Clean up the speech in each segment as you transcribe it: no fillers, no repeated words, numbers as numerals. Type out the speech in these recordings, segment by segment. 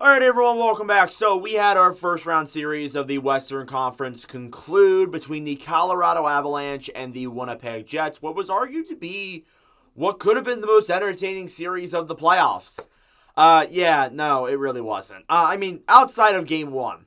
All right, everyone, welcome back. So we had our first round series of the Western Conference conclude between the Colorado Avalanche and the Winnipeg Jets. What was argued to be what could have been the most entertaining series of the playoffs. No, it really wasn't. Outside of game one,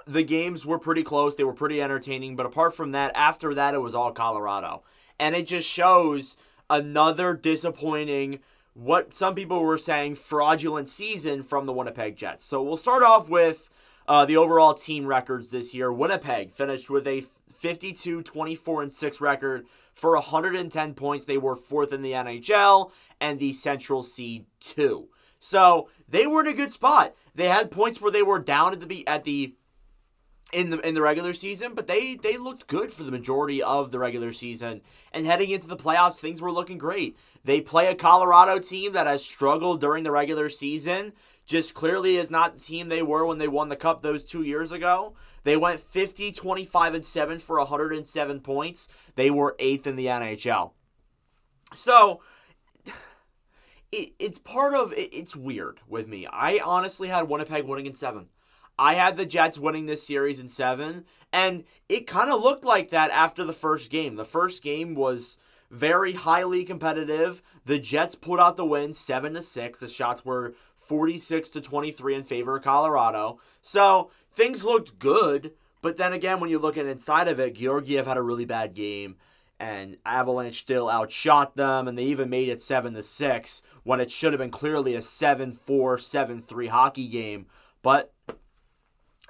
the games were pretty close. They were pretty entertaining. But apart from that, after that, it was all Colorado. And it just shows another disappointing, what some people were saying, fraudulent season from the Winnipeg Jets. So we'll start off with the overall team records this year. Winnipeg finished with a 52-24-6 record for 110 points. They were fourth in the NHL and the Central Seed 2. So they were in a good spot. They had points where they were down in the regular season, but they looked good for the majority of the regular season. And heading into the playoffs, things were looking great. They play a Colorado team that has struggled during the regular season. Just clearly is not the team they were when they won the Cup those 2 years ago. They went 50-25-7 for 107 points. They were 8th in the NHL. So it's weird with me. I honestly had Winnipeg winning in 7. I had the Jets winning this series in 7, and it kind of looked like that after the first game. The first game was very highly competitive. The Jets put out the win 7-6. The shots were 46-23 in favor of Colorado. So things looked good, but then again, when you look at inside of it, Georgiev had a really bad game, and Avalanche still outshot them, and they even made it 7-6 when it should have been clearly a 7-4, 7-3 hockey game. But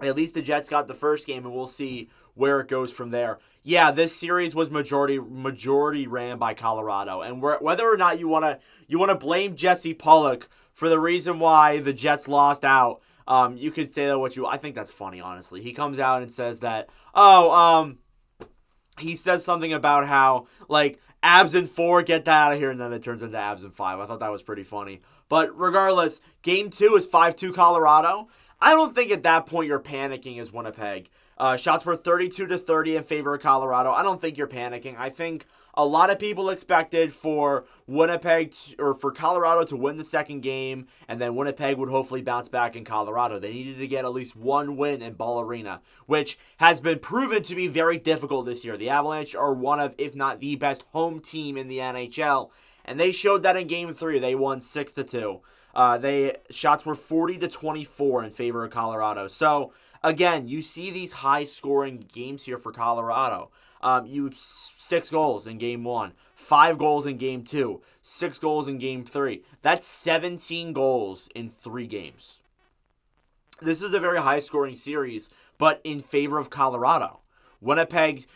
at least the Jets got the first game, and we'll see where it goes from there. Yeah, this series was majority ran by Colorado, and whether or not you want to blame Jesse Pollock for the reason why the Jets lost out, you could say that I think that's funny, honestly. He comes out and says that, he says something about how, like, abs in 4, get that out of here, and then it turns into abs in 5. I thought that was pretty funny. But regardless, game 2 is 5-2 Colorado. I don't think at that point you're panicking as Winnipeg. Shots were 32-30 in favor of Colorado. I don't think you're panicking. I think a lot of people expected for for Colorado to win the second game, and then Winnipeg would hopefully bounce back in Colorado. They needed to get at least one win in Ball Arena, which has been proven to be very difficult this year. The Avalanche are one of, if not the best home team in the NHL, and they showed that in Game 3. They won 6-2. Shots were 40-24 in favor of Colorado. So again, you see these high-scoring games here for Colorado. 6 goals in Game 1, 5 goals in Game 2, 6 goals in Game 3. That's 17 goals in 3 games. This is a very high-scoring series, but in favor of Colorado. Winnipeg's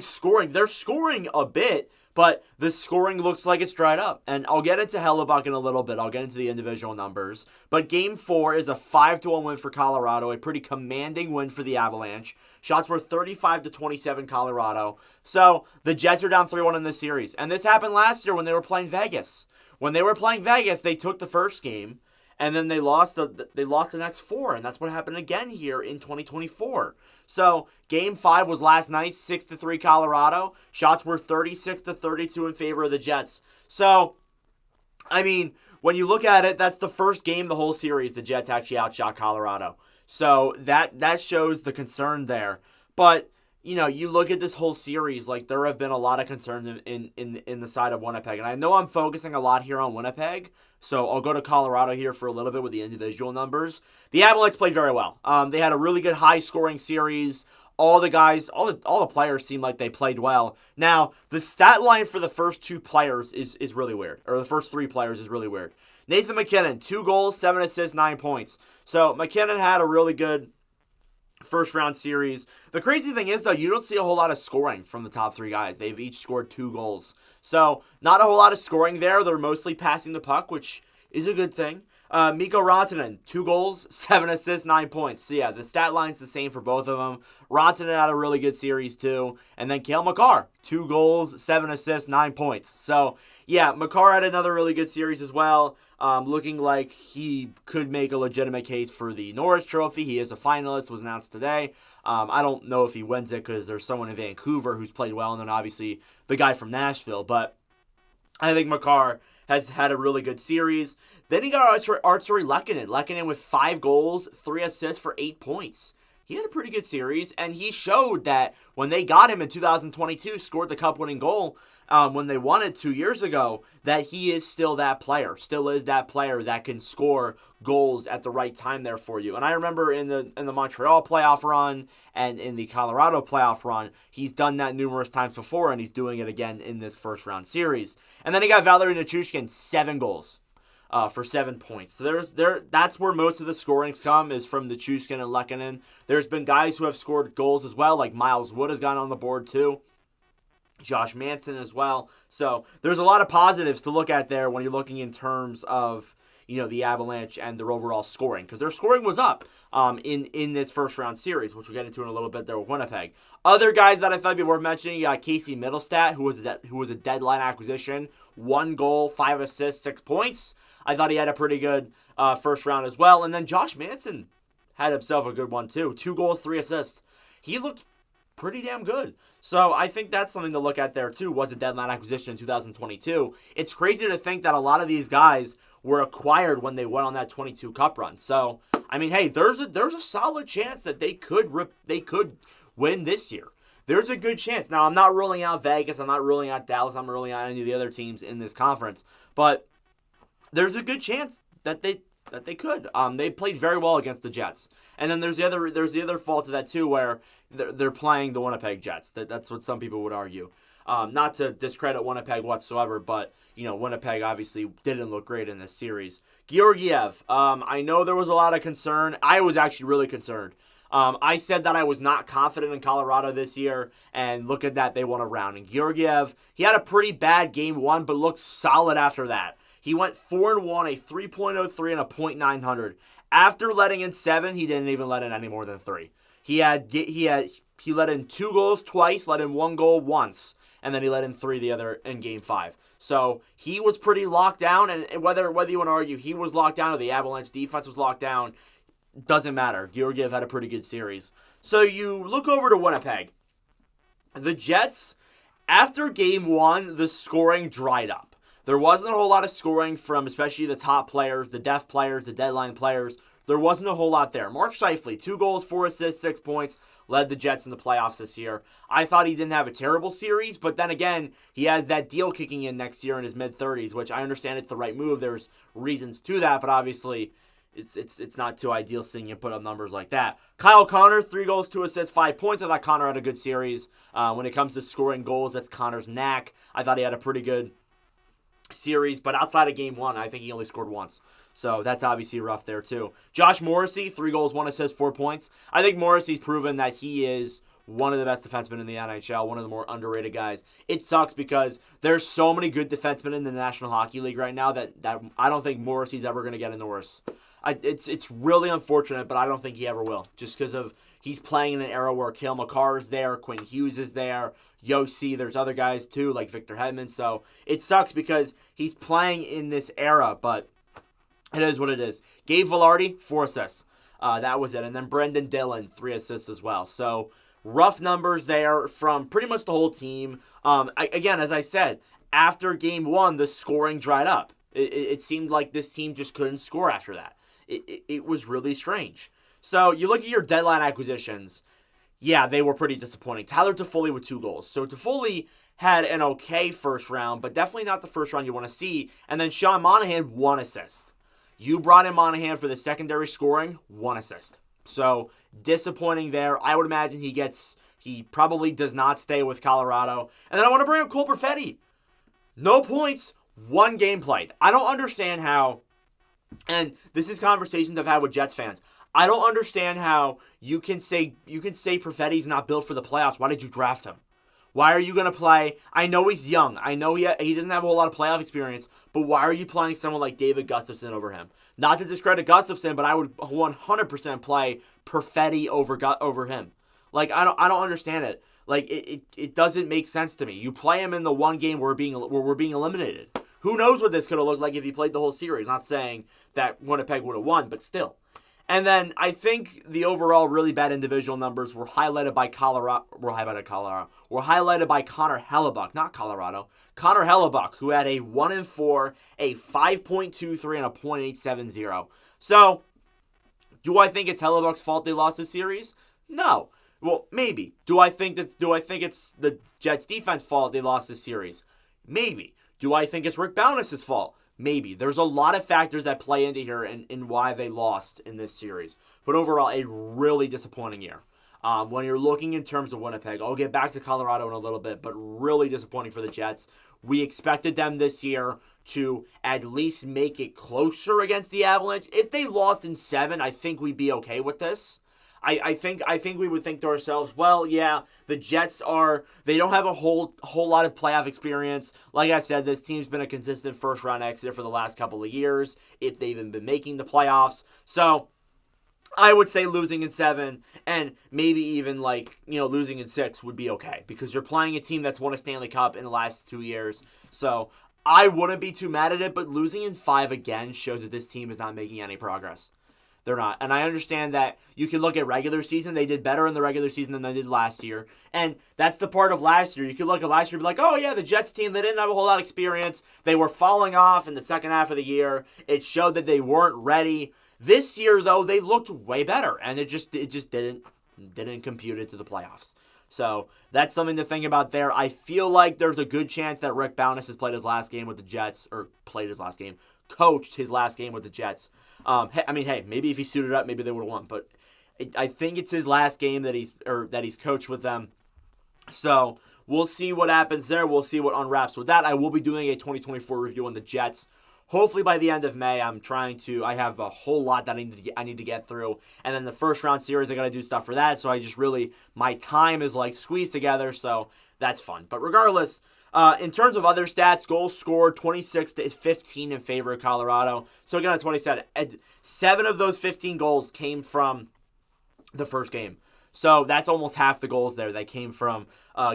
scoring. They're scoring a bit, but the scoring looks like it's dried up. And I'll get into Hellebuck in a little bit. I'll get into the individual numbers. But Game 4 is a 5-1 win for Colorado, a pretty commanding win for the Avalanche. Shots were 35-27 Colorado. So the Jets are down 3-1 in this series. And this happened last year when they were playing Vegas. When they were playing Vegas, they took the first game, and then they lost the next 4, and that's what happened again here in 2024. So Game 5 was last night, 6-3 Colorado. Shots were 36-32 in favor of the Jets. So, I mean, when you look at it, that's the first game the whole series the Jets actually outshot Colorado. So that shows the concern there. But you look at this whole series, like, there have been a lot of concerns in the side of Winnipeg. And I know I'm focusing a lot here on Winnipeg, so I'll go to Colorado here for a little bit with the individual numbers. The Avalanche played very well. They had a really good high-scoring series. All the players seemed like they played well. Now, the stat line for the first 2 players is really weird. Or the first 3 players is really weird. Nathan MacKinnon, 2 goals, 7 assists, 9 points. So MacKinnon had a really good first round series. The crazy thing is, though, you don't see a whole lot of scoring from the top 3 guys. They've each scored 2 goals. So not a whole lot of scoring there. They're mostly passing the puck, which is a good thing. Mikko Rantanen, 2 goals, 7 assists, 9 points. So yeah, the stat line's the same for both of them. Rantanen had a really good series too. And then Cale Makar, 2 goals, 7 assists, 9 points. So yeah, Makar had another really good series as well. Looking like he could make a legitimate case for the Norris Trophy. He is a finalist, was announced today. I don't know if he wins it because there's someone in Vancouver who's played well, and then obviously the guy from Nashville. But I think Makar has had a really good series. Then he got Artturi Lehkonen. Lehkonen with 5 goals, 3 assists for 8 points. He had a pretty good series, and he showed that when they got him in 2022, scored the cup-winning goal when they won it 2 years ago, that he is still that player, that can score goals at the right time there for you. And I remember in the Montreal playoff run and in the Colorado playoff run, he's done that numerous times before, and he's doing it again in this first-round series. And then he got Valeri Nichushkin, 7 goals. For 7 points. So that's where most of the scorings come, is from the Nichushkin and Lehkonen. There's been guys who have scored goals as well, like Miles Wood has gotten on the board too. Josh Manson as well. So there's a lot of positives to look at there when you're looking in terms of, the Avalanche and their overall scoring, because their scoring was up in this first round series, which we'll get into in a little bit there with Winnipeg. Other guys that I thought would be worth mentioning, you got Casey Middlestat, who was a deadline acquisition, 1 goal, 5 assists, 6 points. I thought he had a pretty good first round as well. And then Josh Manson had himself a good one too, 2 goals, 3 assists. He looked pretty damn good. So I think that's something to look at there too, was a deadline acquisition in 2022. It's crazy to think that a lot of these guys were acquired when they went on that 22 Cup run. So, I mean, hey, there's a solid chance that they could win this year. There's a good chance. Now, I'm not ruling out Vegas. I'm not ruling out Dallas. I'm not ruling out any of the other teams in this conference. But there's a good chance that they could. They played very well against the Jets. And then there's the other fault to that too, where they're playing the Winnipeg Jets. That's what some people would argue. Not to discredit Winnipeg whatsoever, but Winnipeg obviously didn't look great in this series. Georgiev, I know there was a lot of concern. I was actually really concerned. I said that I was not confident in Colorado this year, and look at that, they won a round. And Georgiev, he had a pretty bad game 1, but looked solid after that. He went 4-1, a 3.03 and a .900. After letting in 7, he didn't even let in any more than 3. He let in 2 goals twice, let in 1 goal once, and then he let in 3 the other in game 5. So he was pretty locked down, and whether you want to argue he was locked down or the Avalanche defense was locked down, doesn't matter. Georgiev had a pretty good series. So you look over to Winnipeg. The Jets, after game 1, the scoring dried up. There wasn't a whole lot of scoring from especially the top players, the depth players, the deadline players. There wasn't a whole lot there. Mark Scheifele, 2 goals, 4 assists, 6 points, led the Jets in the playoffs this year. I thought he didn't have a terrible series, but then again, he has that deal kicking in next year in his mid-30s, which I understand it's the right move. There's reasons to that, but obviously it's not too ideal seeing you put up numbers like that. Kyle Connor, 3 goals, 2 assists, 5 points. I thought Connor had a good series. When it comes to scoring goals, that's Connor's knack. I thought he had a pretty good series, but outside of game 1, I think he only scored once. So that's obviously rough there too. Josh Morrissey, 3 goals, 1 assist, 4 points. I think Morrissey's proven that he is one of the best defensemen in the NHL, one of the more underrated guys. It sucks because there's so many good defensemen in the National Hockey League right now that I don't think Morrissey's ever going to get in the worst. It's really unfortunate, but I don't think he ever will, just because of he's playing in an era where Cale Makar is there, Quinn Hughes is there, Yossi, there's other guys too, like Victor Hedman, so it sucks because he's playing in this era, but it is what it is. Gabe Vilardi, 4 assists. That was it. And then Brendan Dillon, 3 assists as well. So rough numbers there from pretty much the whole team. Again, as I said, after game 1, the scoring dried up. It seemed like this team just couldn't score after that. It was really strange. So you look at your deadline acquisitions. Yeah, they were pretty disappointing. Tyler Toffoli with 2 goals. So Toffoli had an okay first round, but definitely not the first round you want to see. And then Sean Monahan, 1 assist. You brought in Monahan for the secondary scoring, 1 assist. So disappointing there. I would imagine he probably does not stay with Colorado. And then I want to bring up Cole Perfetti. No points, 1 game played. I don't understand how, and this is conversations I've had with Jets fans. I don't understand how you can say Perfetti's not built for the playoffs. Why did you draft him? Why are you going to play? I know he's young. I know he doesn't have a whole lot of playoff experience, but why are you playing someone like David Gustafsson over him? Not to discredit Gustafsson, but I would 100% play Perfetti over him. Like, I don't understand it. Like, it doesn't make sense to me. You play him in the one game where we're being eliminated. Who knows what this could have looked like if he played the whole series? Not saying that Winnipeg would have won, but still. And then I think the overall really bad individual numbers were highlighted by Colorado. Were highlighted by Connor Hellebuck, not Colorado. Connor Hellebuck, who had a 1-4, a 5.23, and a .870. So, do I think it's Hellebuck's fault they lost the series? No. Well, maybe. Do I think it's the Jets' defense fault they lost the series? Maybe. Do I think it's Rick Bowness' fault? Maybe. There's a lot of factors that play into here in why they lost in this series. But overall, a really disappointing year. When you're looking in terms of Winnipeg, I'll get back to Colorado in a little bit, but really disappointing for the Jets. We expected them this year to at least make it closer against the Avalanche. If they lost in 7, I think we'd be okay with this. I think we would think to ourselves, well, yeah, the Jets they don't have a whole lot of playoff experience. Like I've said, this team's been a consistent first round exit for the last couple of years, if they've even been making the playoffs. So I would say losing in 7 and maybe even losing in 6 would be okay, because you're playing a team that's won a Stanley Cup in the last 2 years. So I wouldn't be too mad at it, but losing in 5 again shows that this team is not making any progress. They're not. And I understand that you can look at regular season. They did better in the regular season than they did last year. And that's the part of last year. You could look at last year and be like, oh, yeah, the Jets team, they didn't have a whole lot of experience. They were falling off in the second half of the year. It showed that they weren't ready. This year, though, they looked way better. And it just didn't compute into the playoffs. So that's something to think about there. I feel like there's a good chance that Rick Bowness has played his last game with the Jets, coached his last game with the Jets. Maybe if he suited up, maybe they would have won. But I think it's his last game that he's coached with them. So we'll see what happens there. We'll see what unwraps with that. I will be doing a 2024 review on the Jets. Hopefully by the end of May. I have a whole lot that I need to get through. And then the first round series, I got to do stuff for that. So my time is squeezed together. So that's fun. But regardless, in terms of other stats, goals scored 26-15 in favor of Colorado. So again, that's what I said. 7 of those 15 goals came from the first game. So that's almost half the goals there that came from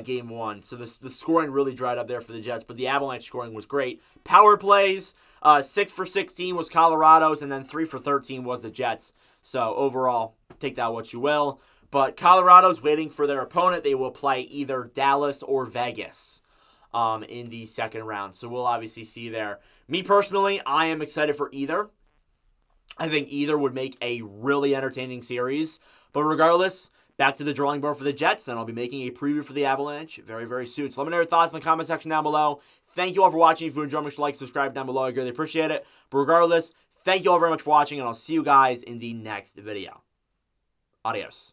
game 1. So the scoring really dried up there for the Jets, but the Avalanche scoring was great. Power plays, 6 for 16 was Colorado's, and then 3 for 13 was the Jets. So overall, take that what you will. But Colorado's waiting for their opponent. They will play either Dallas or Vegas in the second round. So we'll obviously see there. Me personally, I am excited for either. I think either would make a really entertaining series. But regardless, back to the drawing board for the Jets, and I'll be making a preview for the Avalanche very, very soon. So let me know your thoughts in the comment section down below. Thank you all for watching. If you enjoyed, make sure to like, subscribe down below. I greatly appreciate it. But regardless, thank you all very much for watching, and I'll see you guys in the next video. Adios.